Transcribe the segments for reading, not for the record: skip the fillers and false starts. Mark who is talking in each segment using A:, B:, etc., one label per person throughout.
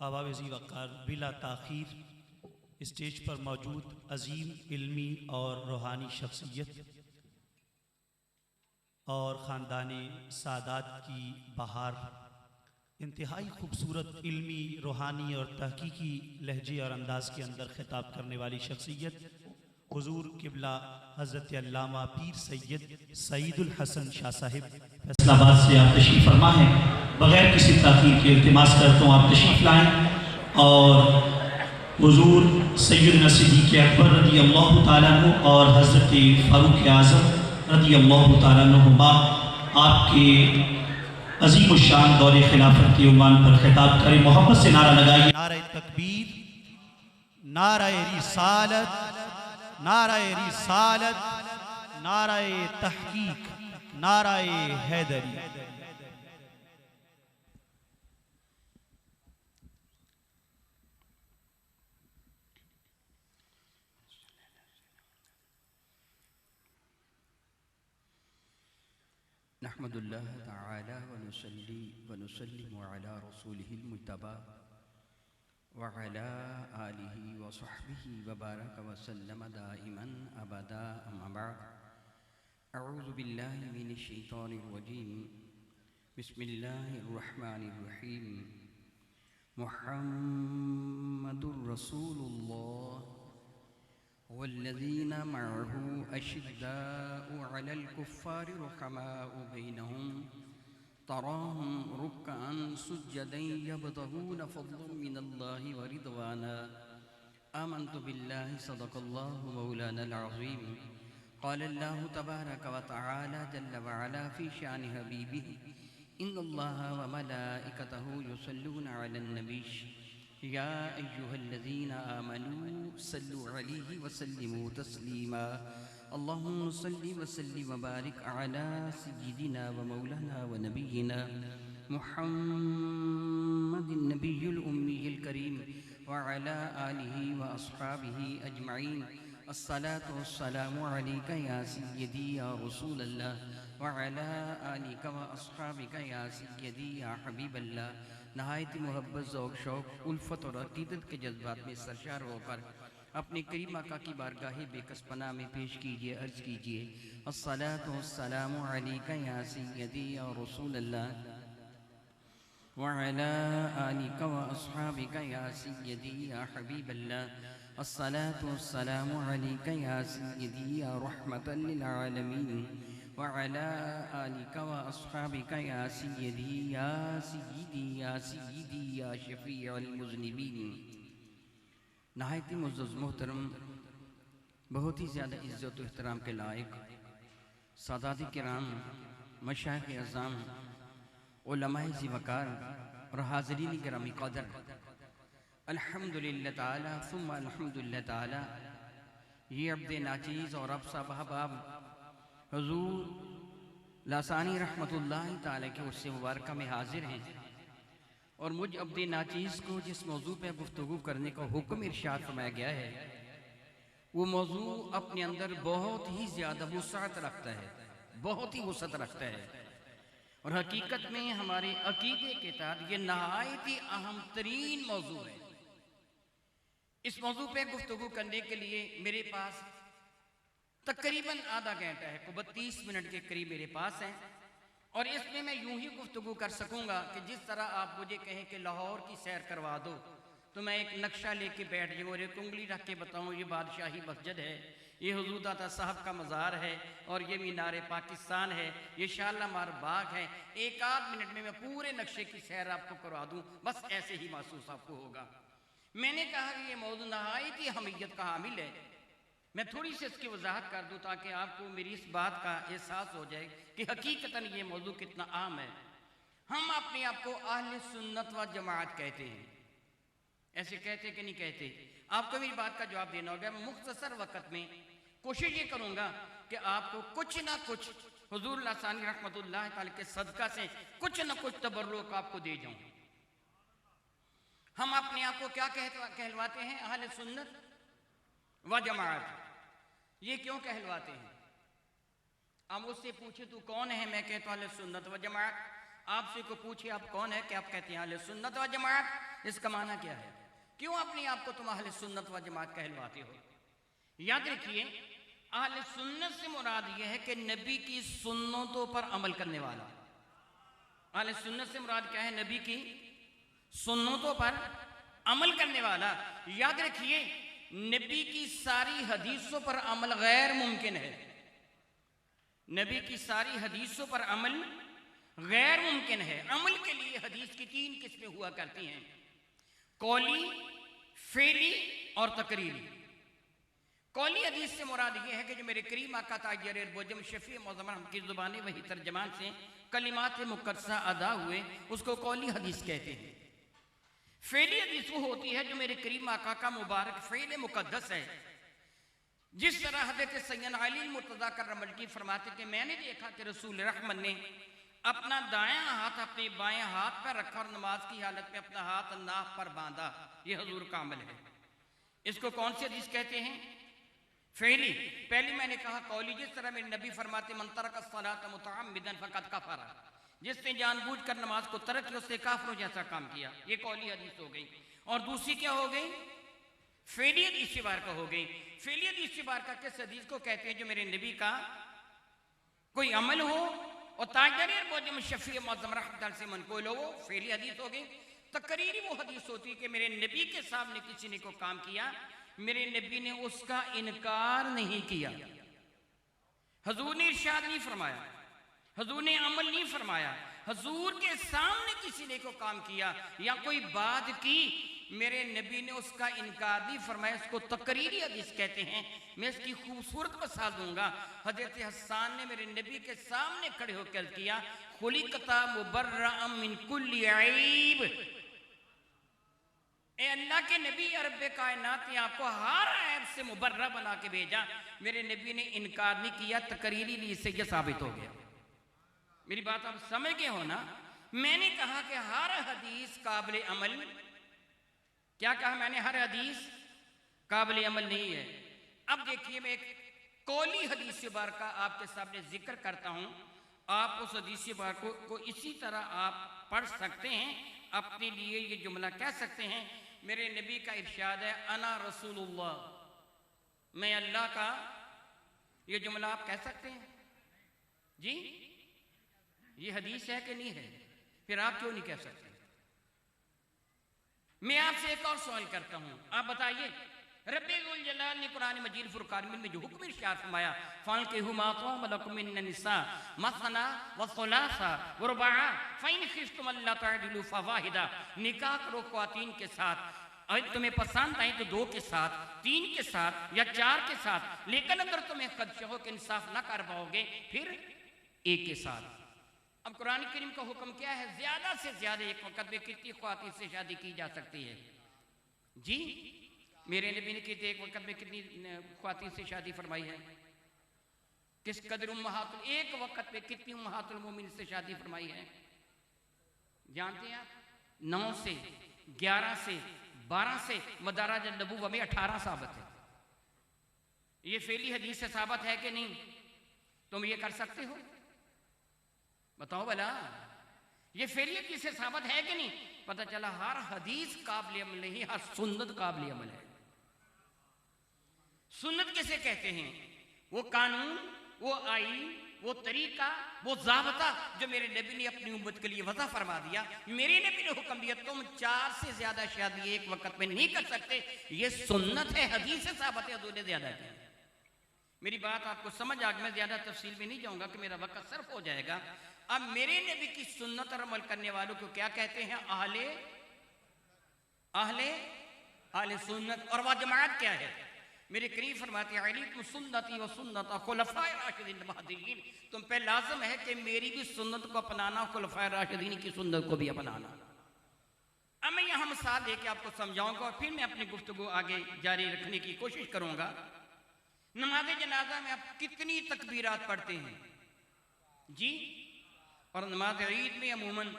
A: बाबावज़ी वक़ार बिला ताख़ीर स्टेज पर मौजूद अजीम इल्मी और रूहानी शख्सियत और ख़ानदान सादात की बहार, इंतहाई खूबसूरत इल्मी रूहानी और तहकीकी लहजे और अंदाज़ के अंदर ख़िताब करने वाली शख्सियत हुज़ूर क़िबला हज़रत अल्लामा पीर सैयद सईदुल हसन शाह साहिब फैसलाबाद से आप तशरीफ़ फरमा हैं। बग़ैर किसी ताख़ीर के इल्तिमास करता हूँ आप तशरीफ़ लाएँ और हुज़ूर सैयदना सिद्दीक़ अकबर रज़ी अल्लाह ताला अन्हु और हज़रत फ़ारूक़ आज़म रज़ी अल्लाह ताला अन्हुमा आपके अज़ीम शान दौरे खिलाफत के उन्वान पर खिताब करें। मोहब्बत से नारा लगाइए। नारे तकबीर, नारे रिसालत, नारे रिसालत, नारे तहकीक, नारे हैदरी।
B: नहमदुल्लाह तआला व नुसल्ली व नुसल्लिमु अला रसूलिहिल मुज्तबा व अला आलिहि व सहबिहि व बारक व सल्लम दाइमन अबदा अम्मा बअद। अऊज़ु बिल्लाहि मिनश शैतानिर रजीम। बिस्मिल्लाहिर रहमानिर रहीम। मुहम्मदुर रसूलुल्लाह वल्लज़ीना मअहू अशिद्दाउ अलल कुफ़्फ़ारि रुहमाउ बैनहुम तराहुम रुक्अन सुज्जदन यब्तगून फ़ज़लन मिनल्लाहि व रिज़वाना। आमन्तु बिल्लाहि सदक़ल्लाहु मौलानल अज़ीम। क़ालल्लाहु तबारक व तआला जल्ल व अला फ़ी शानि हबीबिही इन्नल्लाहा व मलाइकतहु युसल्लूना अलन नबी या अय्युहल्लज़ीना आमनू सल्लु अलैहि व सल्लिमू तस्लीमा। अल्लाहुम्मा सल्लि व सल्लिम व बारिक अला सय्यिदिना व मौलाना व नबिय्यिना मुहम्मदिन नबिय्युल उम्मिय्यिल करीम व अला आलिहि व अस्हाबिहि अजमईन। अस्सलातु वस्सलामु अलैका या सय्यदी या रसूलल्लाह व अला आलिका व अस्हाबिका या सय्यदी या हबीबल्लाह। नहायत मोहब्बत, ज़ौक़, शौक़, उल्फत और अक़ीदत के जज्बात में सरशार होकर अपने करीम आका की बारगाह बेकस पनाह में पेश कीजिए, अर्ज़ कीजिए अस्सलातु वस्सलामु अलैका या सय्यदी या रसूलल्लाह व अला आलिका व अस्हाबिका या सय्यदी या हबीबल्लाह। अस्सलातु वस्सलामु अलैका या सय्यदी या रहमतल लिल आलमीन व अला आलिका व अस्हाबिका या सय्यदी या सय्यदी या सय्यदी या शफ़ीअल मुज़निबीन। नहायत मुअज़्ज़ज़ मोहतरम, बहुत ही ज़्यादा इज़्ज़त व एहतराम के लायक सादात किराम, मशाइख़ अज़ाम, उलमाए ज़िवकार और हाज़रीन गिरामी क़दर, अल्हम्दुलिल्लाह ताला सुम्मा अल्हम्दुलिल्लाह ताला। ये अब्द नाचीज़ और अब साहबाब हुज़ूर लासानी रहमतुल्लाहि ताला के उससे मुबारक में हाजिर हैं और मुझ अब्द नाचीज़ को जिस मौजू पर गुफ्तगू करने का हुक्म इरशाद फरमाया गया है वो मौजू अपने अंदर बहुत ही ज़्यादा वुसअत रखता है, बहुत ही वुसअत रखता है और हकीकत में हमारे अकीदे के तहत ये नहायत ही अहम तरीन मौजू है। इस मौजू पे गुफ्तगू करने के लिए मेरे पास तकरीबन आधा घंटा है, 32 मिनट के करीब मेरे पास है और इसमें मैं यूं ही गुफ्तगू कर सकूंगा कि जिस तरह आप मुझे कहें कि लाहौर की सैर करवा दो तो मैं एक नक्शा लेके बैठ जाऊँ और एक उंगली रख के बताऊँ ये बादशाही मस्जिद है, ये हुज़ूर दाता साहब का मज़ार है और ये मीनार पाकिस्तान है, ये शालामार बाग है। एक आध मिनट में मैं पूरे नक्शे की सैर आपको करवा दूँ, बस ऐसे ही महसूस आपको होगा। मैंने कहा कि ये मौजू नहायत ही अहमियत का हामिल है। मैं थोड़ी सी इसकी वजाहत कर दूँ ताकि आपको मेरी इस बात का एहसास हो जाए कि हकीकतन ये मौजू कितना अहम है। हम अपने आप को अहले सुन्नत व जमात कहते हैं, ऐसे कहते कि नहीं कहते? आपको मेरी बात का जवाब देना होगा। मैं मुख्तसर वक़्त में कोशिश ये करूँगा कि आपको कुछ ना कुछ हुज़ूर लासानी रहमतुल्लाहि ताला के सदका से कुछ ना कुछ तबर्रुक आपको दे जाऊँ। हम अपने आप को क्या कहलवाते हैं? अहले सुन्नत व जमात। ये क्यों कहलवाते हैं? अब मुझसे पूछे तू कौन है, मैं कहता हूं अहले सुन्नत व जमात। आपसे को पूछे आप कौन है, क्या आप कहते हैं अहले सुन्नत व जमात, इसका माना क्या है? क्यों अपने आप को तुम अहले सुन्नत व जमात कहलवाते हो? याद रखिए, अहले सुन्नत से मुराद यह है कि नबी की सुन्नतों पर अमल करने वाला। अहले सुन्नत से मुराद क्या है? नबी की सुन्नतों पर अमल करने वाला। याद रखिए, नबी की सारी हदीसों पर अमल गैर मुमकिन है। नबी की सारी हदीसों पर अमल गैर मुमकिन है। अमल के लिए हदीस की 3 किस्में हुआ करती हैं, कौली, फेली और तकरीरी। कौली हदीस से मुराद यह है कि जो मेरे करीम आका ताजर बोजम शफी मौजम की ज़ुबान वही तर्जमान से कलिमात मुक़द्दसा अदा हुए, उसको कौली हदीस कहते हैं। फेली हदीस वो होती है जो मेरे करीम आका का मुबारक फ़ेल मुक़द्दस है। जिस तरह हज़रत सैयद अली मुर्तज़ा करमल्की फरमाते कि मैंने देखा कि रसूल रहमत ने अपना दायां हाथ अपने बाएं हाथ पर रखा और नमाज की हालत में अपना हाथ नाक पर बांधा। ये हुजूर का अमल है। इसको कौन सी हदीस कहते हैं? फेली। पहले मैंने कहा कौली, जिस तरह मेरे नबी फरमाते मन तरक अस्सलात मुतअम्मिदन फक़द कफ़रा, जिसने जानबूझकर नमाज को तर्क किया उसने काफिरों जैसा काम किया। ये कौली हदीस हो गई। और दूसरी क्या हो गई? फेली हदीस बारका हो गई। फेली हदीस बारका किस हदीस को कहते हैं? जो मेरे नबी का कोई अमल हो और ताजर बोजम शफी मौजम रहमत से मनक़ूल हो, वो फेली हदीस हो गई। तकरीरी वो हदीस होती है कि मेरे नबी के सामने किसी ने को काम किया, मेरे नबी ने उसका इनकार नहीं किया। हुजूर ने इरशाद नहीं फरमाया, हुजूर ने अमल नहीं फरमाया, हुजूर के सामने किसी ने को काम किया या कोई बात की, मेरे नबी ने उसका इनकार नहीं फरमाया। इसको तकरीरी हदीस कहते हैं। मैं इसकी खूबसूरत मिसाल दूंगा। हजरत हसन ने मेरे नबी के सामने खड़े होकर किया, खुलिकता मुबर्रअम मिन कुल्ली ऐब, ए अल्लाह के नबी, अरब कायनात ने आपको हर ऐब से मुबर्रा बना के भेजा। मेरे नबी ने इनकार नहीं किया। तकरीरी से यह साबित हो गया। मेरी बात आप समझ गए हो ना? मैंने कहा कि हर हदीस काबिल अमल, क्या कहा मैंने? हर हदीस काबिल अमल नहीं है। अब देखिए, मैं एक कौली हदीस बार का आपके सामने जिक्र करता हूं। आप उस हदीस बार को इसी तरह आप पढ़ सकते हैं, अपने लिए ये जुमला कह सकते हैं। मेरे नबी का इरशाद है, अना रसूलुल्लाह, मैं अल्लाह का। ये जुमला आप कह सकते हैं जी? ये हदीस है कि नहीं है? फिर आप क्यों नहीं कह सकते? मैं आपसे एक और सवाल करता हूं, आप बताइए। रब्बुल जलाल ने कुरान मजीद फुरकान में जो हुक्म इरशाद फरमाया, फ़ानकिहू मा ताब लकुम मिनन निसा मसना व सुलासा व रुबा फ़इन खिफ्तुम अल्ला तअदिलू फ़वाहिदा, निकाह करो ख़वातीन के साथ, अगर तुम्हें पसंद आए तो 2 के साथ, 3 के साथ या 4 के साथ, लेकिन अगर तुम्हें खदशा हो कि इंसाफ ना कर पाओगे फिर 1 के साथ। अब कुरान करीम का हुक्म क्या है? ज्यादा से ज्यादा एक वक्त में कितनी ख्वातीन से शादी की जा सकती है जी? मेरे नबी ने कहते एक वक्त में कितनी ख्वातीन से शादी फरमाई है? किस कदर उम्महातुल, एक वक्त में कितनी उम्महातुल मोमिन से शादी फरमाई है? जानते हैं आप? 9 से 11 से 12 से, मदाराज नबूवह में 18 साबित है। ये फेली हदीस से साबित है कि नहीं? तुम ये कर सकते हो? बताओ भला, ये फेली हदीस से साबित है कि नहीं? पता चला हर हदीस काबिल अमल नहीं, हर सुन्नत काबिल अमल है। सुन्नत किसे कहते हैं? वो कानून, वो आईन, वो तरीका, वो ज़ाबता जो मेरे नबी ने अपनी उम्मत के लिए वज़ा फरमा दिया। मेरे नबी ने हुक्म दिया तुम 4 से ज्यादा शादी एक वक्त में नहीं कर सकते, ये सुन्नत है, हदीस से साबित है, हजूर ने ज्यादा किया। मेरी बात आपको समझ आ गई। मैं ज्यादा तफसील में नहीं जाऊंगा कि मेरा वक्त सर्फ हो जाएगा। अब मेरे नबी की सुन्नत और अमल करने वालों को क्या कहते हैं? अहले अहले अहले सुन्नत। और वह जमात क्या है? मेरे करीम फरमाते हैं, अलैकुम सुन्नती व सुन्नत खुलफाए राशिदीन महदीन, तुम पे लाजिम है कि मेरी भी सुन्नत को अपनाना, खुलफाए राशिदीन की सुन्नत को भी अपनाना। अब मैं यहाँ मिसाल देके आपको समझाऊंगा और फिर मैं अपनी गुफ्तगू आगे जारी रखने की कोशिश करूंगा। नमाज जनाजा में आप कितनी तकबीरात पढ़ते हैं जी? और नमाज ईद में अमूमन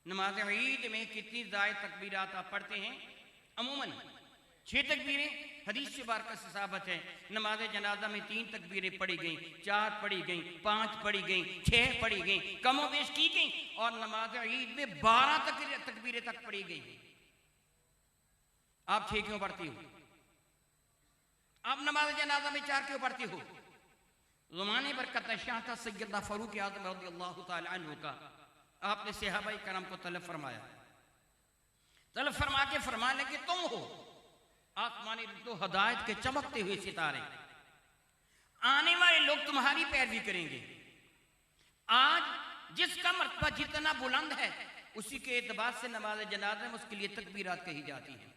B: नमाज ईद में कितनी ज़ायद तकबीरात आप पढ़ते हैं? अमूमन 6 तकबीरें हदीस से बार का साबित है। नमाज जनाजा में 3 तकबीरें पढ़ी गई, 4 पढ़ी गई, 5 पढ़ी गई, 6 पढ़ी गई, कमो बेश की गई, और नमाज ईद में 12 तकबीरें तक पढ़ी गई। आप 6 क्यों पढ़ती हो? आप नमाज जनाजा में 4 क्यों पढ़ती हो? ज़माने बरकत शाह था सैयदना फारूक आज़म रज़ियल्लाहु ताला अन्हु का, आपने सहाबा करम को तलब फरमाया। तलब फरमा के फरमाने कि तुम हो आसमानी तो हदायत के चमकते हुए सितारे, आने वाले लोग तुम्हारी पैरवी करेंगे। आज जिसका मर्तबा जितना बुलंद है उसी के एतबार से नमाज जनाजा में उसके लिए तकबीरात कही जाती हैं।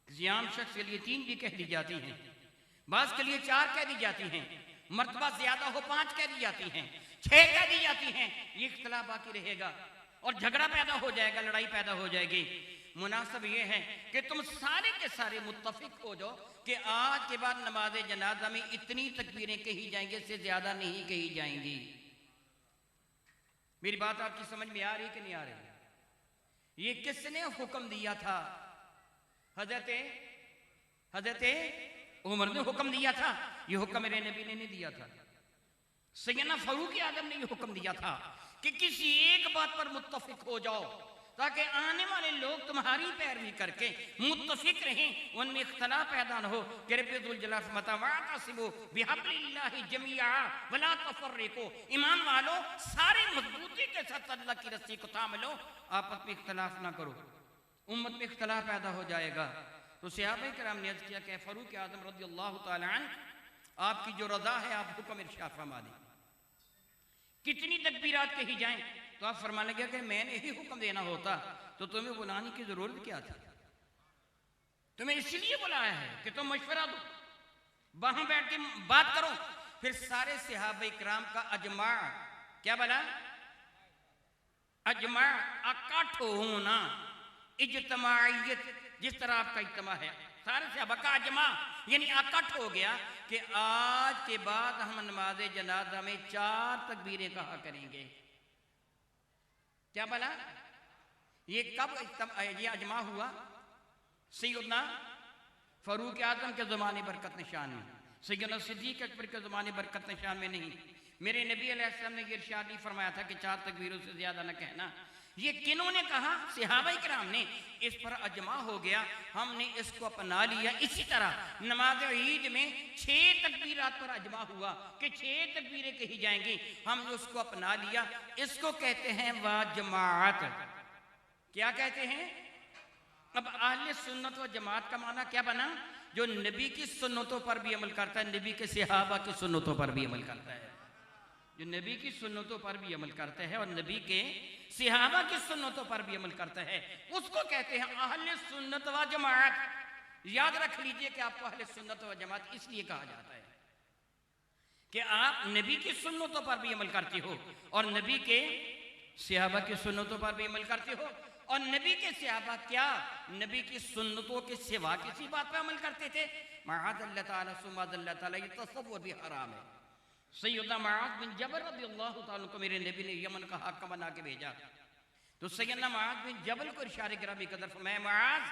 B: किसी आम शख्स के लिए 3 भी कह दी जाती हैं, बास के लिए 4 कह दी जाती हैं, मर्तबा ज्यादा हो 5 कह दी जाती हैं, 6 कह दी जाती हैं। ये इख्तिलाफ बाकी रहेगा और झगड़ा पैदा हो जाएगा, लड़ाई पैदा हो जाएगी। मुनासिब ये है कि तुम सारे के सारे मुत्तफिक हो जाओ कि आज के बाद नमाज जनाजा में इतनी तकबीरें कही जाएंगी, इससे ज्यादा नहीं कही जाएंगी। मेरी बात आपकी समझ में आ रही कि नहीं आ रही? ये किसने हुक्म दिया था? हजरत उमर ने हुक्म दिया था। ये हुक्म मेरे नबी ने नहीं दिया था। सैयदना फारूक आज़म ने ये हुक्म दिया था कि किसी एक बात पर मुत्तफिक हो जाओ ताकि आने वाले लोग तुम्हारी पैरवी करके मुत्तफिक रहें, उनमें इख्तिलाफ पैदा न हो। कि रब्बुल जलाल फरमाता वातसिमू बिहब्लिल्लाहि जमीआ वला तफर्रिकू, ईमान वालों सारे मजबूती के साथ अल्लाह की रस्सी को थाम लो, आपस में इख्तिलाफ ना करो, उम्मत में इख्तिलाफ पैदा हो जाएगा। तो सहाबा किराम ने अर्ज़ किया कि फारूक आज़म रज़ियल्लाहु ताला अन्हु, आपकी जो रज़ा है आप हुक्म इरशाद फरमा दें, कितनी तकबीरात कही जाएं? तो आप फरमाने लगे कि मैंने ही हुक्म देना होता तो तुम्हें बुलाने की जरूरत क्या थी? तुम्हें इसलिए बुलाया है कि तुम मशवरा दो, वहां बैठ के बात करो। फिर सारे सहाबा इकराम का अजमा, क्या बोला? अजमा, इकट्ठ होना, इज्तिमाइयत, जिस तरह आपका इज्तिमा है, सारे सहाबा का अजमा यानी इकट्ठ हो गया कि आज के बाद हम नमाज जनाजा में 4 तकबीरें कहा करेंगे। क्या बोला? ये कब ये अजमा हुआ? सैयदना फारूक आज़म के ज़माने बरकत निशान में, सैयदना सिद्दीक़ अकबर के ज़माने बरकत निशान में नहीं। मेरे नबी अलैहिस्सलाम ने ये इरशाद नहीं फरमाया था कि 4 तकबीरों से ज़्यादा न कहना। ये किन्होंने कहा? सहाबा किराम ने। इस पर अजमा हो गया, हमने इसको अपना लिया। इसी तरह नमाज ईद में 6 तकबीरात पर अजमा हुआ कि 6 तकबीरें कही जाएंगी, हमने उसको अपना लिया। इसको कहते हैं वाजमात। क्या कहते हैं? अब अहले सुन्नत व जमात का माना क्या बना? जो नबी की सुन्नतों पर भी अमल करता है, नबी के सहाबा की सुन्नतों पर भी अमल करता है। जो नबी की सुन्नतों पर भी अमल करता है और नबी के सहाबा की सुन्नतों पर भी अमल करता है, उसको कहते हैं अहले सुन्नत व जमात। याद रख लीजिए कि आपको अहले सुन्नत व जमात इसलिए कहा जाता है कि आप नबी की सुन्नतों पर भी अमल करते हो और नबी के सहाबा की सुन्नतों पर भी अमल करते हो। और नबी के सहाबा क्या नबी की सुन्नतों के सिवा किसी बात पर अमल करते थे? माअज़ल्लाह ताला सुमाअल्लाह ताला, ये तसव्वुर भी हराम है। सैयदना मुआज़ बिन जबल रज़ियल्लाहु ताला को मेरे नबी ने यमन का हाकिम बना के भेजा। तो सैयदना मुआज़ बिन जबल को इरशाद गिरामी कदर फरमाया, मुआज़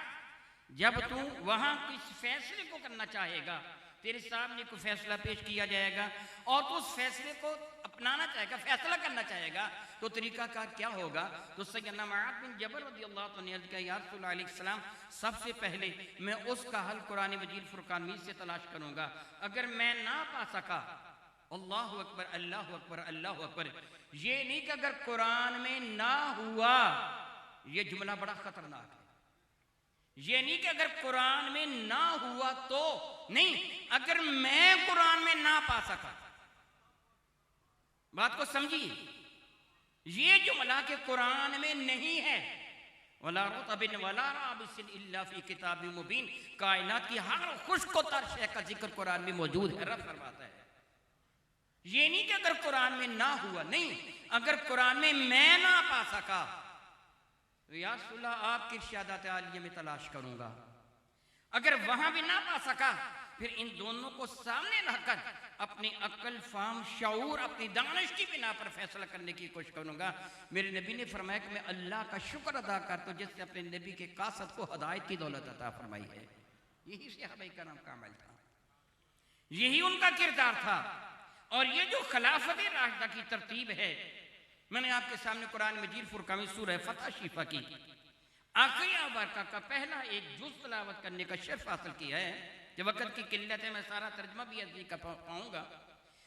B: जब तू वहां किस फैसले को करना चाहेगा, तेरे सामने को फैसला पेश किया जाएगा और तो उस फैसले को अपनाना चाहेगा, फैसला करना चाहेगा, तो तरीकाकार क्या होगा? तो सैयदना मुआज़ बिन जबल रज़ियल्लाहु ताला ने अर्ज़ किया, या रसूल अल्लाह अलैहि सलाम, सबसे पहले मैं उसका हल कुरान मजीद फुरकान मीज़ से तलाश करूंगा। अगर मैं ना पा सका, अल्लाहु अकबर अल्लाहु अकबर अल्लाहु अकबर, ये नहीं कि अगर कुरान में ना हुआ, ये जुमला बड़ा खतरनाक है। ये नहीं कि अगर कुरान में ना हुआ तो नहीं, अगर मैं कुरान में ना पा सका। बात को समझिए, ये जुमला के कुरान में नहीं है। वला रुतबिन वला राबिसिन इल्ला फी किताबिन मुबीन, कायनात की हर खुश्क व तर शय का जिक्र कुरान में मौजूद है। रब फरमाता है ये नहीं कि अगर कुरान में ना हुआ, नहीं, अगर कुरान में मैं ना पा सका तो या रसूल अल्लाह आपकी इरशादात आलिया में तलाश करूंगा। अगर वहां भी ना पा सका, फिर इन दोनों को सामने रखकर अपनी अक्ल, फाम, शऊर, अपनी दानिश की बिना पर फैसला करने की कोशिश करूंगा। मेरे नबी ने फरमाया कि मैं अल्लाह का शुक्र अदा करता हूं जिसने अपने नबी के कासद को हदायत की दौलत अता फरमाई है। यही सहाबा किराम का अमल था, यही उनका किरदार था। और ये जो खिलाफत राशिदा की तरतीब है, मैंने आपके सामने कुरान मजीद फुरकान में सूरह फतह शिफा की आखिरी आबारका का पहला एक जुज़ तिलावत करने का शर्फ हासिल किया है कि वक़्त की किल्लत है, मैं सारा तर्जमा भी नहीं कर पाऊंगा।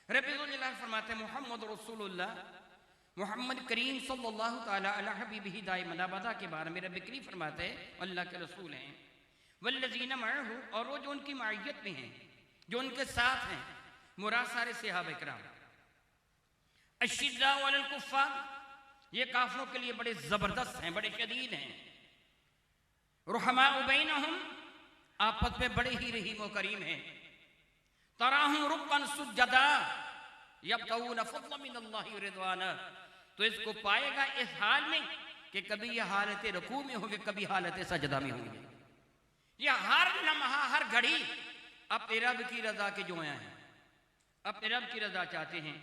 B: रब्बुल फरमाते हैं मोहम्मद रसूलुल्लाह, मोहम्मद करीम सल्लल्लाहु तआला अला हबीबिही दाइमन अबदा के बारे में रब करीम फरमाते हैं अल्लाह के रसूल हैं, वल्लज़ीना मअहू, और वो जो उनकी माइयत में हैं, जो उनके साथ हैं, मुराद सारे सहाबा किराम। अश्शिद्दाउ अलल कुफ़्फ़ार, ये काफिरों के लिए बड़े जबरदस्त हैं, बड़े शदीद हैं। रुहमाउ बैनहुम, आपस में बड़े ही रहीम व करीम हैं। तराहुम रुक्कन सुज्जदा यब्तगून फज़लन मिनल्लाहि व रिज़वाना, तो इसको पाएगा इस हाल में कि कभी ये हालत रुकू में होंगे, कभी हालत सजदा में होंगे। ये हर लम्हा हर घड़ी अपने रब की रजा के जो हैं, अपने रब की रजा चाहते हैं।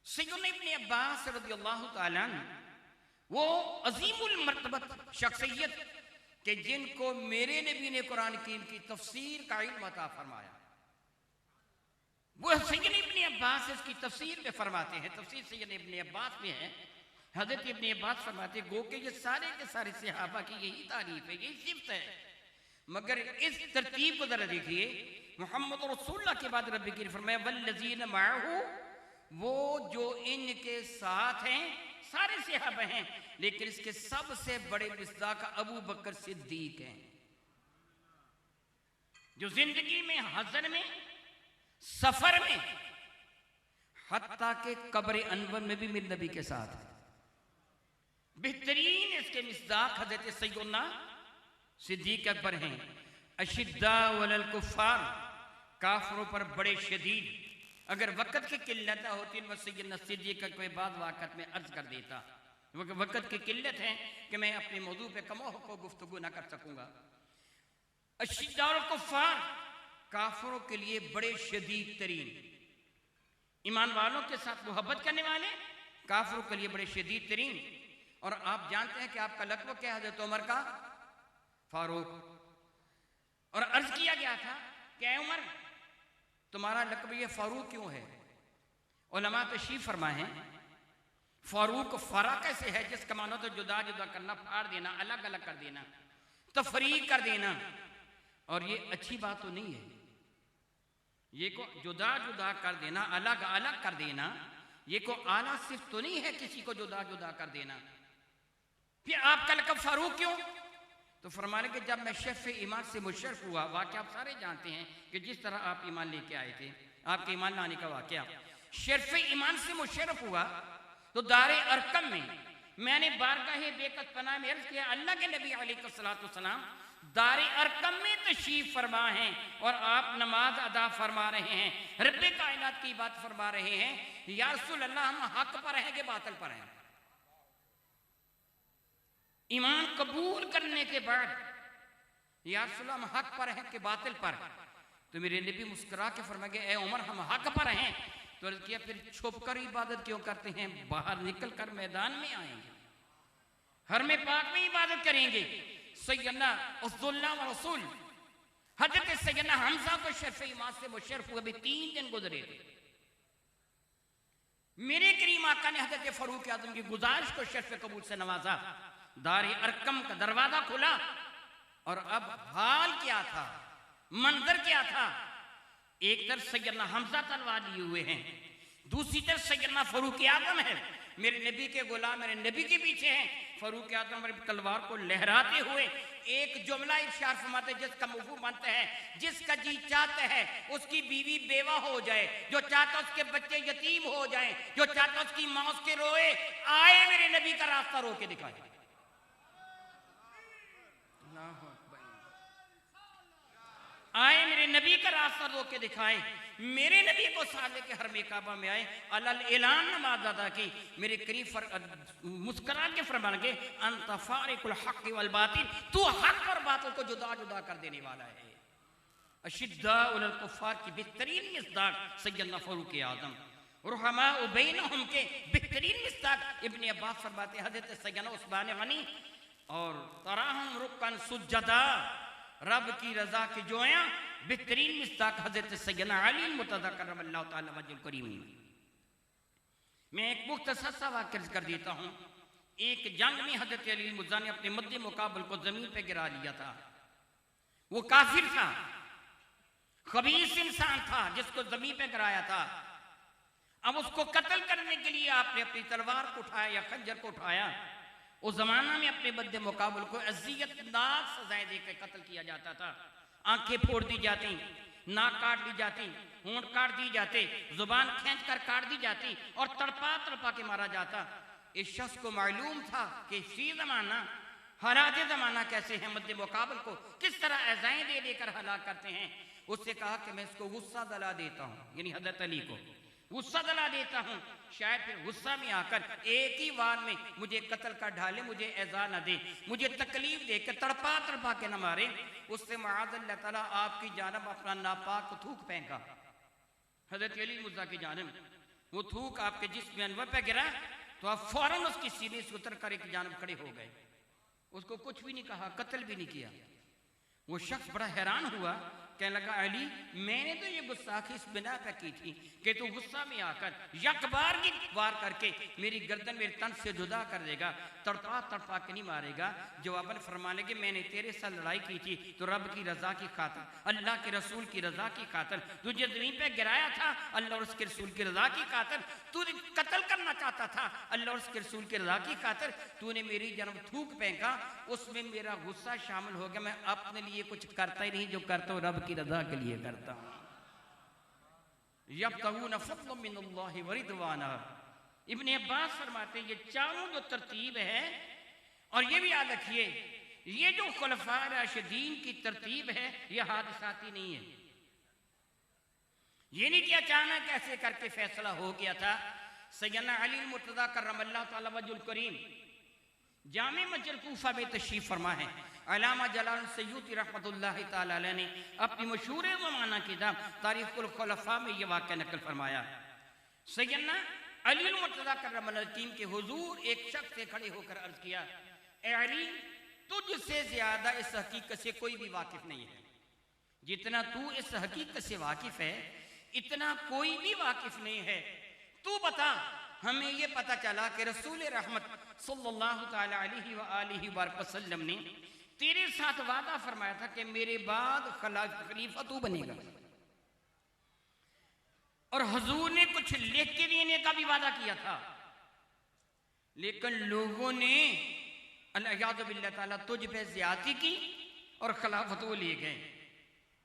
B: सैयदना इब्ने अब्बास रज़ियल्लाहु ताला अन्हु, वो अजीमुल मर्तबत शख्सियत कि जिनको मेरे नबी ने कुरान कीम की तफसीर का इल्म अता फरमाया, वो सैयदना इब्ने अब्बास इसकी तफसीर में फरमाते हैं। तफसीर सैयदना इब्ने अब्बास में है, हज़रत इब्ने अब्बास फरमाते गो के ये सारे के सारे सहाबा की यही तारीफ है, यही सिफ्त है, मगर इस तरतीब को जरा देखिए। मोहम्मद रसूलुल्लाह के बाद रब्बी की फरमाया वल्लज़ीना मअहू, वो जो इनके साथ हैं सारे सहाबा हैं, लेकिन इसके सबसे बड़े मिस्दाक अबू बकर सिद्दीक हैं, जो जिंदगी में हज़न में सफर में हत्ता के कब्र अनवर में भी मेरे नबी के साथ है। बेहतरीन इसके मिस्दाक हज़रत सैयदना सिद्दीक अकबर हैं। अशिद्दाउ अलल कुफ़्फ़ार, काफिरों पर बड़े शदीद। अगर वक़्त की किल्लत होती तो सैयदना सिद्दीक का कोई बाद वाक़त में अर्ज कर देता, वक़्त की किल्लत है कि मैं अपने मौजू पे कमो को गुफ्तगू ना कर सकूंगा। अशिद्दाउल कुफ़्फ़ार, काफिरों के लिए बड़े शदीद तरीन, ईमान वालों के साथ मोहब्बत करने वाले काफिरों के लिए बड़े शदीद तरीन। और आप जानते हैं कि आपका लक़ब क्या है हज़रत उमर का? फारूक। और अर्ज किया गया था कि ऐ उमर, तुम्हारा लक़ब ये फारूक क्यों है? उलमा तशरीफ फरमाए हैं फारूक फरा कैसे है, जिसका मानो तो जुदा जुदा करना, फाड़ देना, अलग अलग कर देना, तफरीक कर देना। और ये अच्छी बात तो नहीं है, ये को जुदा जुदा कर देना, अलग अलग कर देना, ये को आला सिर्फ तो नहीं है किसी को जुदा जुदा कर देना। फिर आपका लक़ब फारूक क्यों? तो फरमाने के जब मैं शर्फ़ ईमान से मुशर्रफ हुआ, वाक़या आप सारे जानते हैं कि जिस तरह आप ईमान लेके आए थे, आपके ईमान लाने का वाक़या, शर्फ़ ईमान से मुशर्रफ हुआ तो दारे अरकम में मैंने बारगाहे बेकत पनाह में अर्ज़ किया, अल्लाह के नबी अलैहिस्सलातु वस्सलाम दारे अरकम में तशरीफ फरमा हैं और आप नमाज अदा फरमा रहे हैं, रब्बे कायनात की बात फरमा रहे हैं, या रसूल अल्लाह हम हक पर हैं कि बातिल पर हैं? ईमान कबूल करने के बाद या रसूल हम हक पर हैं कि बातिल पर? तो मेरे नबी मुस्कुरा के फरमा गए, ए उमर हम हक पर हैं। तो अर्ज़ किया फिर छुप कर इबादत क्यों करते हैं? बाहर निकल कर मैदान में आएंगे, हरम पाक में इबादत करेंगे। सैयदना अब्दुल्लाह व रसूल हजरत सैयदना हमजा को शर्फ़ ईमान से मुशर्रफ हुए भी 3 दिन गुजरे थे। मेरे करीम आका ने हजरत फारूक आज़म की गुजारिश को शर्फ़ कबूल से नवाजा, दारे अरकम का दरवाजा खुला। और अब हाल क्या था, मंजर क्या था? एक तरफ सैयदना हमजा तलवार लिए हुए हैं, दूसरी तरफ सैयदना फारूक आज़म है, मेरे नबी के गुलाम मेरे नबी के पीछे हैं। फारूक आज़म तलवार को लहराते हुए एक जुमला इरशाद फरमाते, जिसका मफहूम बनता है जिसका जी चाहता है उसकी बीवी बेवा हो जाए, जो चाहता उसके बच्चे यतीम हो जाएं, जो चाहता उसकी माँ उसके रोए, आए मेरे नबी का रास्ता रो के दिखाए। आए मेरे नबी का रास्ता रो के दिखाए। मेरे नबी को साले के हरमे काबा में आए, अलल ऐलान नमाज अदा की। मेरे करीब मुस्कुरा के फरमान के अंत फारिकुल हक़ वल बातिल, तू हक और बातिल को जुदा जुदा कर देने वाला है। अशिद्दाउ अलल कुफ़्फ़ार की बेहतरीन मिस्दाक सैयदना फारूक आज़म, रुहमाउ बैनहुम के बेहतरीन मिस्दाक इब्ने अब्बास फरमाते हज़रत सैयदना उस्मान गनी। और तराहुम रुक्कन सुज्जदा रब की रजा के जोया बेहतरीन मिस्ताक हजरत सैयदना अली मुर्तज़ा करमल्लाहु तआला वजहुल करीम। मैं एक मुख्तसर सा वाक़या कर देता हूँ। एक जंग में हजरत अली मुर्तज़ा ने अपने मद्दे मुकाबल को जमीन पे गिरा लिया था। वो काफिर था, खबीस इंसान था जिसको जमीन पे गिराया था। अब उसको कत्ल करने के लिए आपने अपनी तलवार को उठाया या खंजर को उठाया। उस जमाना में अपने बद्दे मुकाबल को अज़ियतनाक सजाएं देकर कत्ल किया जाता था। आंखें फोड़ दी जाती, नाक काट दी जाती, होंठ काट दी जाते, जुबान खींच कर काट दी जाती और तड़पा तड़पा के मारा जाता। इस शख्स को मालूम था कि सी जमाना हालात जमाना कैसे हैं, मद्दे मुकाबल को किस तरह अज़ाएं दे देकर हलाक करते हैं। उससे कहा कि मैं इसको गुस्सा दिला देता हूँ, यानी हज़रत अली को गुस्सा दिला देता हूँ, शायद फिर गुस्सा में आकर एक ही वार में मुझे कत्ल कर ढाले, मुझे एज़ा न दे, मुझे तकलीफ दे के तड़पा तड़पा के न मारे। उससे माअज़ल्लाह ताला आपकी जानब अपना नापाक थूक फेंका हज़रत अली मुर्तज़ा की जानब। वो थूक आपके जिस्म अनवर पे गिरा तो आप फौरन उसकी सीने से उतर कर एक जानब खड़े हो गए। उसको कुछ भी नहीं कहा, कत्ल भी नहीं किया। वो शख्स बड़ा हैरान हुआ, कहने लगा अली मैंने तो ये गुस्ताखी इस बिना पे की थी कि तू गुस्सा में आकर यकबार की वार करके मेरी गर्दन मेरे तन से जुदा कर देगा, तड़पा तड़पा के नहीं मारेगा। जवाबन फरमाने के मैंने तेरे साथ लड़ाई की थी तो रब की रजा की खातिर, अल्लाह के रसूल की रजा की खातिर तुझे जमीन पे गिराया था, अल्लाह और उसके रसूल की रजा की खातिर तूने कत्ल करना चाहता था, अल्लाह और उसके रसूल की रजा की खातिर तूने मेरी जन्म थूक फेंका, उसमें मेरा गुस्सा शामिल हो गया। मैं अपने लिए कुछ करता ही नहीं, जो करता हूँ रब की रजा के लिए करता हूँ। यब्तगून फज़लन मिनल्लाहि व रिदवाना। इब्ने अब्बास फरमाते ये चारों जो तरतीब है, और ये भी याद रखिए ये जो खुलफाए राशिदीन की तरतीब है ये हादिसाती नहीं है। ये नहीं कि अचानक ऐसे करके फैसला हो गया था। सैयदना अली मुर्तज़ा करमल्लाहु तआला वजहुल करीम जामे मस्जिद कूफा में तशरीफ फरमा है। अल्लामा जलाल सय्यूती रहमतुल्लाहि तआला अलैह ने अपनी मशहूर ज़माना किताब तारीख़ुल खुलफ़ा में यह वाक़या नकल फरमाया। सैयदना अली मुर्तज़ा करमल्लाहु तआला के हुजूर एक शख्स से खड़े होकर अर्ज किया, ए अली तुझसे ज्यादा इस हकीकत से कोई भी वाकिफ नहीं है, जितना तू इस हकीकत से वाकिफ है इतना कोई भी वाकिफ नहीं है। तू बता, हमें ये पता चला कि रसूल रहमत सल्लल्लाहु तआला अलैहि व आलिहि वसल्लम ने तेरे साथ वादा फरमाया था कि मेरे बाद खलीफा तू बनेगा, और हुजूर ने कुछ लिख के देने का भी वादा किया था, लेकिन लोगों ने अल्लाह बिल्लाह ताला तुझ पे ज्यादती की और खिलाफत वो ले गए।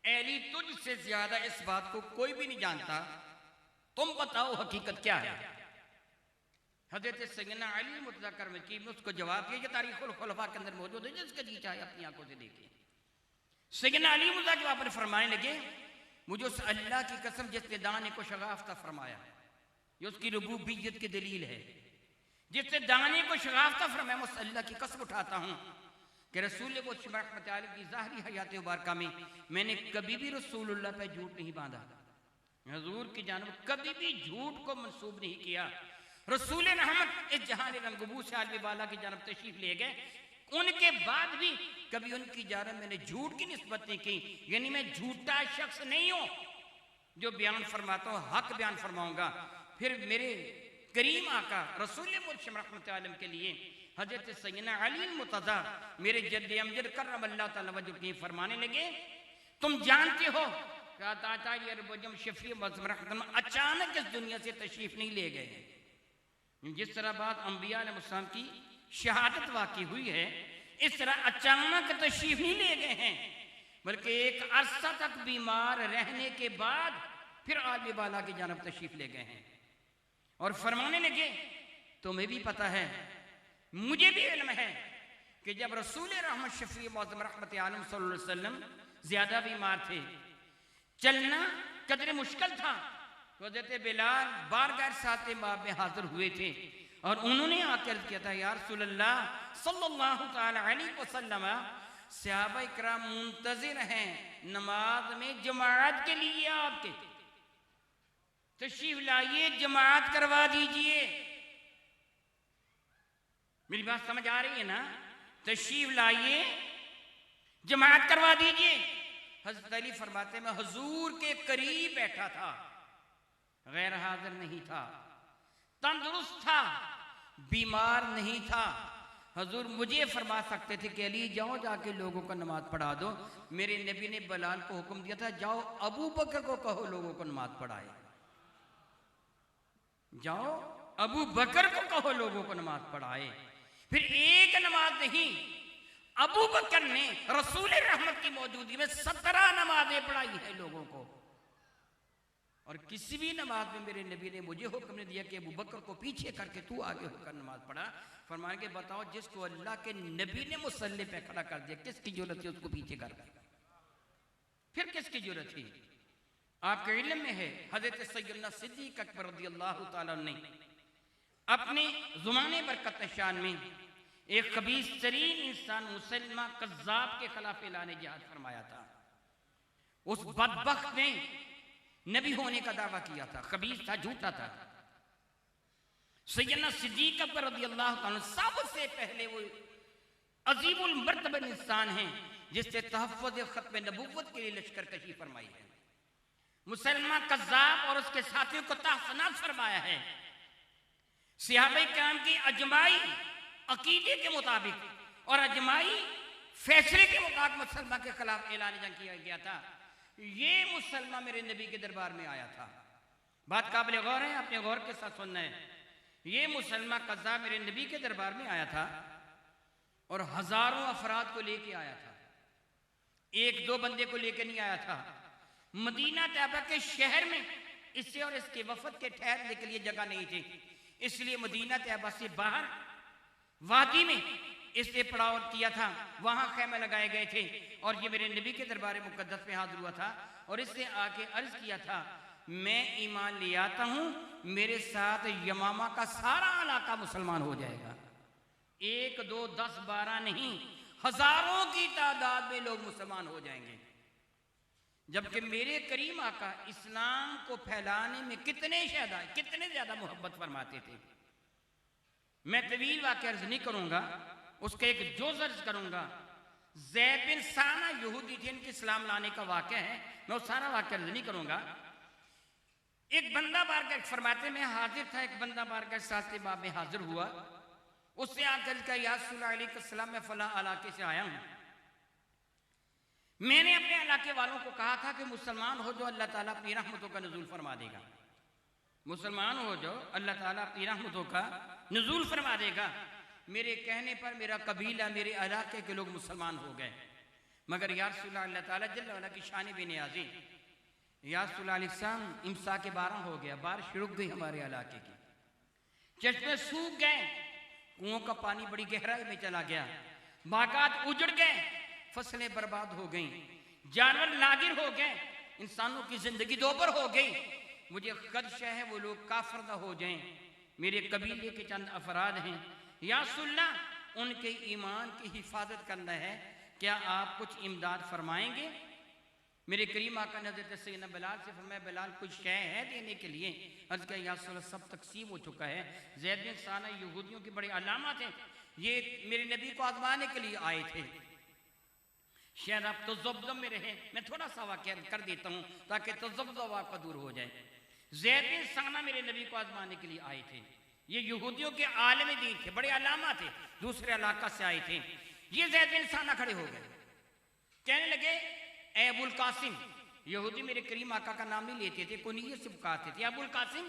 B: अली तुझसे ज्यादा इस बात को कोई भी नहीं जानता, तुम बताओ हकीकत क्या है। हज़रत सैयदना अली मुर्तज़ा करमल्लाहु ने उसको जवाब दिया, तारीख़ुल खुलफ़ा के अंदर मौजूद है, जिसके जी चाहे अपनी आंखों से देखिए। सैयदना अली मुर्तज़ा जवाब पर फरमाने लगे, मुझे उस अल्लाह की कसम जिसने दाने को शगाफ्ता फरमाया, ये उसकी रुबूबियत की दलील है, जिसने दाने को शगाफ्ता फरमाया, मैं उस अल्लाह की कसम उठाता हूँ कि रसूल रहमत अलैहि की ज़ाहिरी हयात मुबारका में मैंने कभी भी रसूलुल्लाह पे झूठ नहीं बांधा, हुजूर की जानब कभी भी झूठ को मंसूब नहीं किया। रसूल रहमत इस जहान रंगबू से आलमी वाला की जानब तशरीफ ले गए, उनके बाद भी कभी उनकी जानब मैंने झूठ की निस्बत नहीं की, यानी मैं झूठा शख्स नहीं हूँ, जो बयान फरमाता हूँ हक बयान फरमाऊंगा। फिर मेरे करीम आका रसूल रहमत आलम के लिए हजरत सैयदना अली मुर्तज़ा मेरे जद्द अमजद करमल्लाहु तआला वजहू फरमाने लगे, तुम जानते हो अचानक इस दुनिया से तशरीफ नहीं ले गए। जिस तरह बात अंबिया अलैहिस्सलाम की शहादत वाक़ई हुई है, इस तरह अचानक तशरीफ नहीं ले गए हैं, बल्कि एक अरसा तक बीमार रहने के बाद फिर आलिम बाला की जानब तशरीफ ले गए हैं और फरमाने लगे, तुम्हें भी पता है मुझे भी इल्म है कि जब रसूल रहमत शफी मौज़म रहमत आलम सल्लल्लाहु अलैहि वसल्लम ज्यादा बीमार थे, चलना कदरे मुश्किल था, तो हज़रत बिलाल बारगाह साथ इमाम में हाजिर हुए थे और उन्होंने आकर किया था, या रसूलल्लाह सल्लल्लाहु तआला अलैहि वसल्लम सहाबा इकराम मुंतज़िर हैं नमाज में जमात के लिए, आपके तशरीफ लाइए, जमात करवा दीजिए। मेरी बात समझ आ रही है ना? तशरीफ लाइए, जमात करवा दीजिए। हजरत अली फरमाते मैं हुजूर के करीब बैठा था, गैर हाजिर नहीं था, तंदुरुस्त था, बीमार नहीं था। हुजूर मुझे फरमा सकते थे कि अली जाओ जाके लोगों को नमाज पढ़ा दो। मेरे नबी ने बिलाल को हुक्म दिया था जाओ अबू बकर को कहो लोगों को नमाज पढ़ाए, जाओ अबू बकर को कहो लोगों को नमाज पढ़ाए। फिर एक नमाज नहीं, अबू बकर ने रसूल रहमत की मौजूदगी में 17 नमाजें पढ़ाई है लोगों को। और किसी भी नमाज में मेरे नबी ने मुझे हुक्म ने दिया कि अबू बकर को पीछे करके तू आगे होकर नमाज पढ़ा। फरमान के बताओ जिसको अल्लाह के नबी ने मुसल्ले पे खड़ा कर दिया, किसकी जरूरत है उसको पीछे कर दिया? फिर किसकी जरूरत थी? आपके इल्म में है हजरत सैयदना सिद्दीक अकबर रज़ियल्लाहु ताला ने अपने ज़माने बरकत शान में एक खबीस तरीन इंसान मुसलमा कज़्ज़ाब के खिलाफ ऐलान जिहाद फरमाया था। उस बदबख्त ने नबी होने का दावा किया था, खबीस था, झूठा था। सैयदना सिद्दीक अकबर रज़ियल्लाहु ताला सबसे पहले वो अजीमुल मर्तबा इंसान हैं जिससे तहफ़्फ़ुज़ ख़त्म नबुव्वत के लिए लश्कर कशी फरमाई है। मुसलमान कज़्ज़ाब और उसके साथियों को तहफ़्फ़ुज़ फरमाया है। सहाबा किराम की अजमाई अकीदे के मुताबिक और अजमाई फैसले के मुताबिक मुसलमान के खिलाफ ऐलान जंग किया गया था। ये मुसलमान मेरे नबी के दरबार में आया था। बात काबिल गौर है, अपने गौर के साथ सुनना है। ये मुसलमान कज़्ज़ाब मेरे नबी के दरबार में आया था और हजारों अफराद को लेके आया था, एक दो बंदे को लेके नहीं आया था। मदीना तैयबा के शहर में इससे और इसके वफद के ठहरने के लिए जगह नहीं थी, इसलिए मदीना तैयबा से बाहर वादी में इसने पड़ाव किया था, वहां खैमे लगाए गए थे। और ये मेरे नबी के दरबार मुकद्दस में हाजिर हुआ था और इसने आके अर्ज किया था मैं ईमान ले आता हूं, मेरे साथ यमामा का सारा इलाका मुसलमान हो जाएगा। 1 2 10 12 नहीं, हजारों की तादाद में लोग मुसलमान हो जाएंगे। जबकि मेरे करीम आका इस्लाम को फैलाने में कितने ज्यादा मोहब्बत फरमाते थे। मैं तवील वाक़या अर्ज नहीं करूंगा, उसका एक जोज़ अर्ज करूंगा। ज़ैद बिन साना यहूदी थे, इनके इस्लाम लाने का वाक़या है, मैं वो सारा वाक़या अर्ज नहीं करूंगा। एक बंदा बारगाह फरमाते में हाजिर था, एक बंदा बारगाह साथ बाब में हाजिर हुआ। उससे आकर का या रसूल अलैहिस्सलाम मैं फला इलाके से आया हूं, मैंने अपने इलाके वालों को कहा था कि मुसलमान हो जो अल्लाह ताला अपनी रहमतों का नुज़ूल फरमा देगा, मुसलमान हो जो अल्लाह ताला अपनी रहमतों का नुज़ूल फरमा देगा। मेरे कहने पर मेरा कबीला, मेरे इलाके के लोग मुसलमान हो गए। मगर या रसूल अल्लाह ताला जल्ल वाला की शान बेनियाज़ी, या रसूल अलैहिस्सलाम इम्सा के 12 हो गया, बारिश रुक गई हमारे इलाके की, चश्मे सूख गए, कुओं का पानी बड़ी गहराई में चला गया, बागात उजड़ गए, फसलें बर्बाद हो गईं, जानवर नागिर हो गए, इंसानों की जिंदगी दोबर हो गई। मुझे खदशा है वो लोग काफिर ना हो जाएं। मेरे कबीले के चंद अफराद हैं, या सुल्ला उनके ईमान की हिफाजत करना है, क्या आप कुछ इमदाद फरमाएंगे? मेरे करीम आका ने हज़रत सैयदना बिलाल से फरमाया बिलाल कुछ शय है देने के लिए? अर्ज़ किया या रसूल सब तकसीम हो चुका है। ज़ैद बिन साना यहूदियों की बड़ी अलामत है, ये मेरे नबी को आजमाने के लिए आए थे, शायद आप तज़ब्ज़ुब में रहे। मैं थोड़ा सा वाक़या कर देता हूँ ताकि तज़ब्ज़ुब आपका दूर हो जाए। ज़ैद बिन साना मेरे नबी को आजमाने के लिए आए थे, ये यहूदियों के आलिम दीन थे, बड़े अलामा थे, दूसरे इलाका से आए थे। ये ज़ैद बिन साना खड़े हो गए, कहने लगे ए अबुल कासिम, यहूदी मेरे करीम आका का नाम नहीं लेते थे, कुनियत से पुकारते थे, अबुल कासिम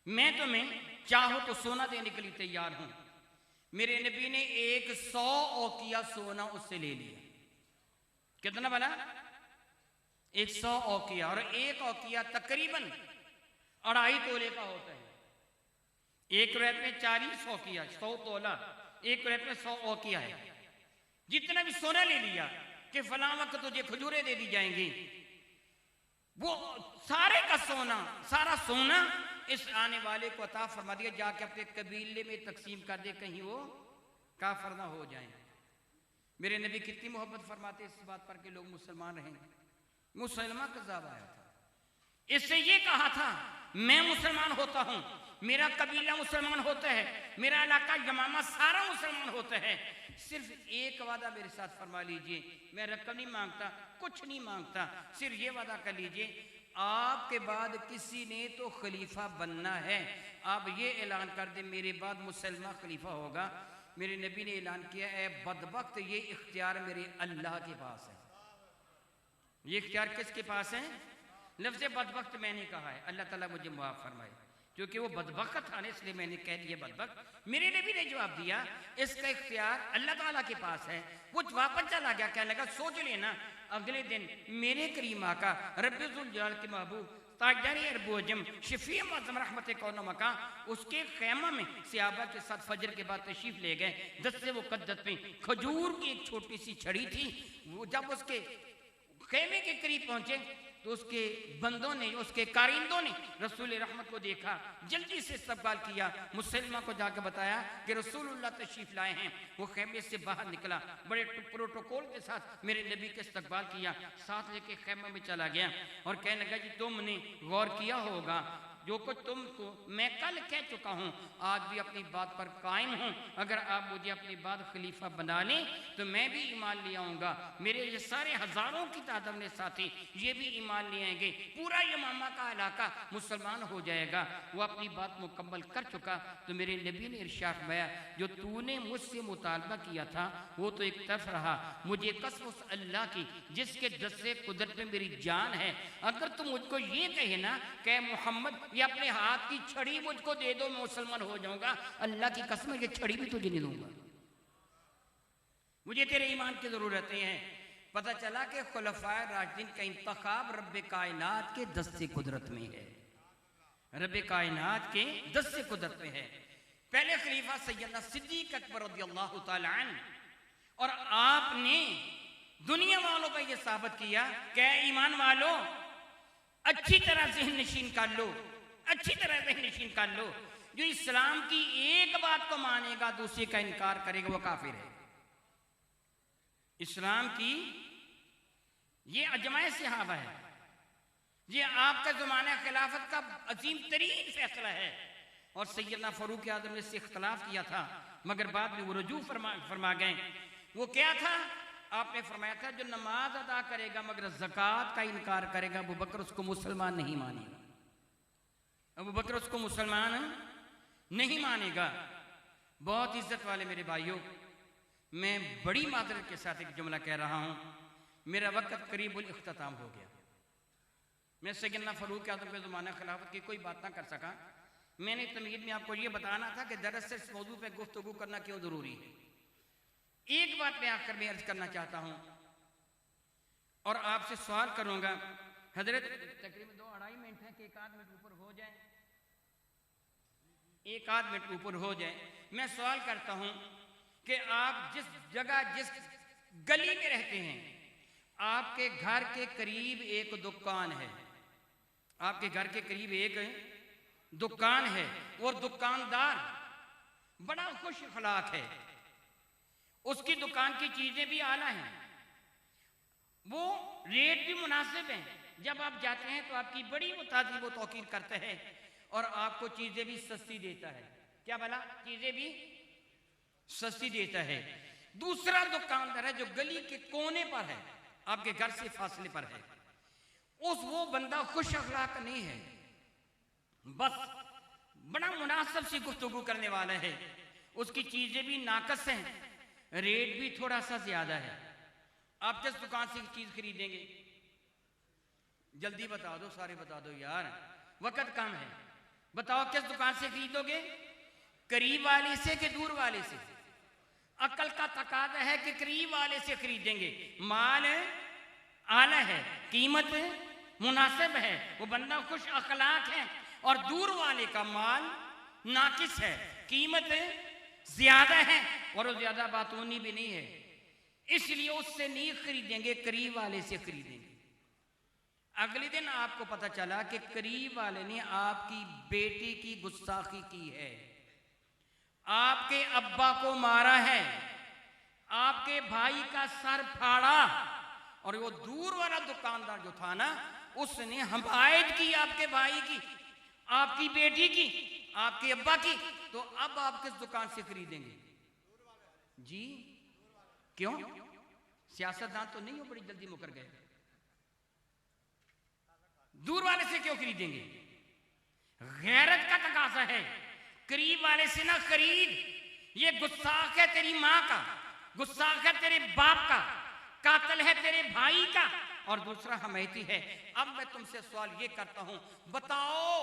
B: मैं तुम्हें चाहो तो सोना देने के लिए तैयार हूं। मेरे नबी ने 100 औकिया सोना उससे ले लिया। कितना बना? 100 औकिया, और एक औकिया तकरीबन 2.5 तोले का होता है। एक रेत में 40 औकिया, 100 तोला, एक रेत में 100 औकिया है। जितना भी सोना ले लिया कि फला वक्त तुझे खजूरें दे दी जाएंगी, वो सारे का सोना, सारा सोना इस आने वाले को अता फरमा दिया, जाके अपने कबीले में तकसीम कर दे, कहीं वो काफिर ना हो जाए। मेरे नबी कितनी मोहब्बत फरमाते इस बात पर कि लोग मुसलमान रहेंगे। मुसलमान कज़्ज़ाब आया था, इससे ये कहा था मैं मुसलमान होता हूं, मेरा कबीला मुसलमान होता है, मेरा इलाका यमामा सारा मुसलमान होता है, सिर्फ एक वादा मेरे साथ फरमा लीजिए, मैं रकम नहीं मांगता, कुछ नहीं मांगता, सिर्फ ये वादा कर लीजिए आपके बाद किसी ने तो खलीफा बनना है, आप ये ऐलान कर दे मेरे बाद मुसलमान खलीफा होगा। मेरे नबी ने ऐलान किया है बदबख्त ये इख्तियार मेरे अल्लाह के पास है। ये इख्तियार किसके पास है? लफ्ज़ बदबख्त मैंने कहा है, अल्लाह ताला मुझे माफ़ फरमाए, क्योंकि वो बदबख्त था ना इसलिए मैंने कह दिया बदबख्त। मेरे नबी ने जवाब दिया इसका इख्तियार अल्लाह ताला के पास है। वो वापस चला गया, कहने लगा सोच लेना अगले दिन मेरे करीम आका रब्बुल जलाल के महबूब ताजदारी अरबोजम शफी मज़म रहमत कौन मका उसके खैमा में सियाबा के साथ फजर के बाद तशरीफ ले गए। दस्ते वो कद्दत में खजूर की एक छोटी सी छड़ी थी। वो जब उसके खैमे के करीब पहुंचे तो उसके बंदों ने, उसके कारिंदों ने रसूल रहमत को देखा, जल्दी से इस्तकबाल किया, मुसलमान को जाकर बताया कि रसूलुल्लाह तशरीफ लाए हैं। वो खैमे से बाहर निकला, बड़े प्रोटोकॉल के साथ मेरे नबी के इस्तकबाल किया, साथ लेके खैमे में चला गया और कहने लगा जी तुमने गौर किया होगा जो कुछ तुमको मैं कल कह चुका हूँ, आज भी अपनी बात पर कायम हूँ। अगर आप मुझे अपनी बात खलीफा बना लें तो मैं भी ईमान ले आऊँगा, मेरे ये सारे हज़ारों की तादाद में साथी ये भी ईमान ले आएंगे, पूरा यमामा का इलाका मुसलमान हो जाएगा। वो अपनी बात मुकम्मल कर चुका तो मेरे नबी ने इरशाद फरमाया जो तूने मुझसे मुतालबा किया था वो तो एक तरफ रहा, मुझे कसम उस अल्लाह की जिसके दस्ते कुदरत में मेरी जान है, अगर तुम मुझको ये कहे ना कि मोहम्मद ये अपने हाथ की छड़ी मुझको दे दो मैं मुसलमान हो जाऊंगा, अल्लाह की कसम ये छड़ी भी तुझे नहीं दूंगा, मुझे तेरे ईमान की जरूरत है। पता चला कि खुलफाए राशिदीन का इंतखाब रब्बे कायनात के दस्ते कुदरत में है, रब्बे कायनात के दस्ते कुदरत में है। पहले खलीफा सैयदना सिद्दीक अकबर रज़ियल्लाहु ताला अन्हु, और आपने दुनिया वालों पर यह साबित किया कि ईमान वालों अच्छी तरह ज़हन नशीन कर लो, अच्छी तरह ज़हन नशीन कर लो, जो इस्लाम की एक बात को मानेगा दूसरे का इनकार करेगा वो काफिर है। इस्लाम की ये अजमाए सहाबा है, ये आपका ज़माना खिलाफत का अजीम तरीन फैसला है। और सैयदना फारूक आज़म ने इससे इख्तलाफ किया था मगर बाद में वो रुजू फरमा गए। वो क्या था? आपने फरमाया था जो नमाज अदा करेगा मगर ज़कात का इनकार करेगा अबू बकर उसको मुसलमान नहीं मानेगा, अबू बकर उसको मुसलमान नहीं मानेगा। बहुत इज्जत वाले मेरे भाइयों, मैं बड़ी मादरत के साथ एक जुमला कह रहा हूँ, मेरा वक्त करीबुल इख्तिताम हो गया। मैं सैयदना फारूक आज़म के ज़माना खिलाफत की कोई बात ना कर सका। मैंने तमहीद में आपको ये बताना था कि दरअसल इस मौजू पर गुफ्तगू करना क्यों ज़रूरी है। एक बात मैं आखिर में अर्ज करना चाहता हूँ और आपसे सवाल करूँगा। हजरत तकरीबन 2-2.5 मिनट है कि एक आध मिनट ऊपर हो जाए, एक आध मिनट ऊपर हो जाए। मैं सवाल करता हूँ कि आप जिस जगह जिस गली में रहते हैं, आपके घर के करीब एक दुकान है, आपके घर के करीब एक दुकान है और दुकानदार बड़ा खुश अखलाक है, उसकी दुकान की चीजें भी आला हैं, वो रेट भी मुनासिब हैं। जब आप जाते हैं तो आपकी बड़ी ताज़ीब व तौकीर करता है और आपको चीजें भी सस्ती देता है। क्या भला? चीजें भी सस्ती देता है। दूसरा दुकानदार है जो गली के कोने पर है, आपके घर से फासले पर है, वो बंदा खुश अखलाक नहीं है, बस बड़ा मुनासिब सी गुफ्तगू करने वाला है, उसकी चीजें भी नाकस हैं, रेट भी थोड़ा सा ज्यादा है। आप किस दुकान से चीज खरीदेंगे? जल्दी बता दो, सारे बता दो यार, वक्त कम है। बताओ किस दुकान से खरीदोगे? करीब वाले से कि दूर वाले से? अकल का तकाजा है कि करीब वाले से खरीदेंगे, माल आला है, कीमत मुनासिब है, वो बंदा खुश अखलाक है। और दूर वाले का माल नाकिस है, कीमत ज्यादा है और वो ज्यादा बातूनी भी नहीं है, इसलिए उससे नहीं खरीदेंगे, करीब वाले से खरीदेंगे। अगले दिन आपको पता चला कि करीब वाले ने आपकी बेटी की गुस्ताखी की है, आपके अब्बा को मारा है, आपके भाई का सर फाड़ा और वो दूर वाला दुकानदार जो था ना, उसने हमायत की आपके भाई की, आपकी बेटी की, आपके अब्बा की, तो अब आप किस दुकान से खरीदेंगे जी? क्यों? सियासतदान तो नहीं हो बड़ी जल्दी मुकर गए, दूर वाले से क्यों खरीदेंगे? गैरत का तकाजा है, करीब वाले से ना खरीद। ये गुस्ताख है तेरी माँ का, गुस्ताख है तेरे बाप का, कातिल है तेरे भाई का, और दूसरा हमायती है। अब मैं तुमसे सवाल ये करता हूं, बताओ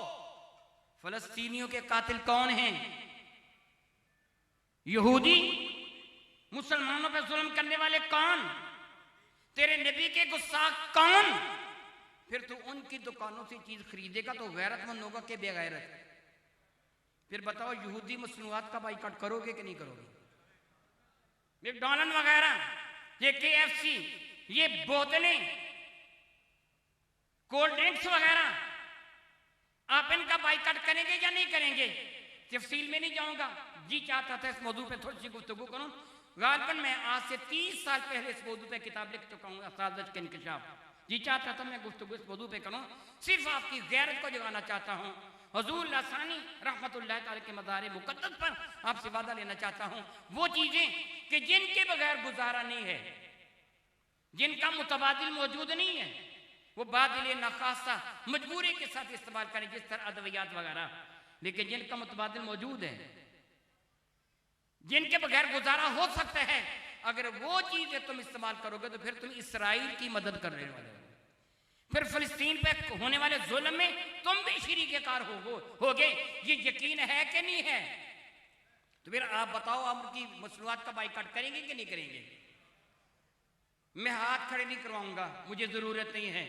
B: फलस्तीनियों के कातिल कौन हैं? यहूदी? मुसलमानों पर जुल्म करने वाले कौन? तेरे नबी के गुस्ताख कौन? फिर तू उनकी दुकानों से चीज खरीदेगा तो गैरतमंद होगा कि बेगैरत? फिर बताओ यहूदी मसनूआत का बाइकाट करोगे कि नहीं करोगे? मैकडॉनल्ड वगैरह, ये KFC, ये बोतलें, कोल्ड ड्रिंक्स वगैरह, आप इनका बाइकाट करेंगे या नहीं करेंगे? तफसील में नहीं जाऊंगा, जी चाहता था इस मौजू पे थोड़ी सी गुफ्तगू करूं। गालिबन मैं आज से 30 साल पहले इस मौजू पे किताब लिख चुका हूं, असादत के इंकशाफ। जी चाहता था मैं गुफ्तगू इस मौजू पे करूं, सिर्फ आपकी गैरत को जगाना चाहता हूं। हुजूर लासानी रहमतुल्लाह ताला के मज़ार मुक़द्दस पर आपसे वादा लेना चाहता हूं, वो चीजें कि जिनके बगैर गुजारा नहीं है, जिनका मुतबादिल मौजूद नहीं है, वो बादिल नखासा मजबूरी के साथ इस्तेमाल करें, जिस तरह अद्वियात वगैरह। लेकिन जिनका मुतबादिल मौजूद है, जिनके बगैर गुजारा हो सकता है, अगर वो चीजें तुम इस्तेमाल करोगे तो फिर तुम इसराइल की मदद कर रहे वाले हो, फिर फिलिस्तीन पे होने वाले जुल्म में तुम भी शरीक-ए-कार होगे। ये यकीन है कि नहीं है? तो फिर आप बताओ, आप उनकी मसनूआत का बाइकाट करेंगे कि नहीं करेंगे? मैं हाथ खड़े नहीं करवाऊंगा, मुझे जरूरत नहीं है।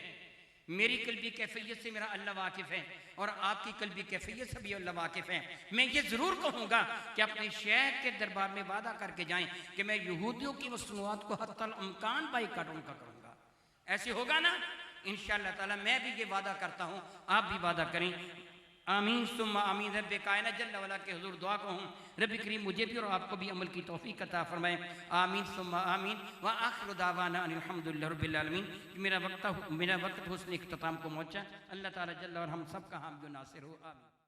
B: मेरी कल्बी कैफियत से मेरा अल्लाह वाकिफ है और आपकी कल्बी कैफियत से भी अल्लाह वाकिफ है। मैं ये जरूर कहूंगा कि अपने शेख के दरबार में वादा करके जाएं कि मैं यहूदियों की मसनूआत को हत्तल इम्कान बाइकाट उनका करूंगा। ऐसे होगा ना इंशाअल्लाह ताला? मैं भी ये वादा करता हूँ, आप भी वादा करें। आमीन सुम्मा आमीन। रब्बे कायनात जल्ल वअला के हुजूर दुआ को हूँ, रब्बी करीम मुझे भी और आपको भी अमल की तौफीक अता फरमाए। आमीन सुम्मा आमीन। व आखिरु दावाना अनिल हम्दुलिल्लाहि रब्बिल आलमीन। मेरा वक्त हुस्न इख्तिताम को पहुँचा। अल्लाह ताला जल्ल और हम सब का हामिद नासिर हो। आमीन।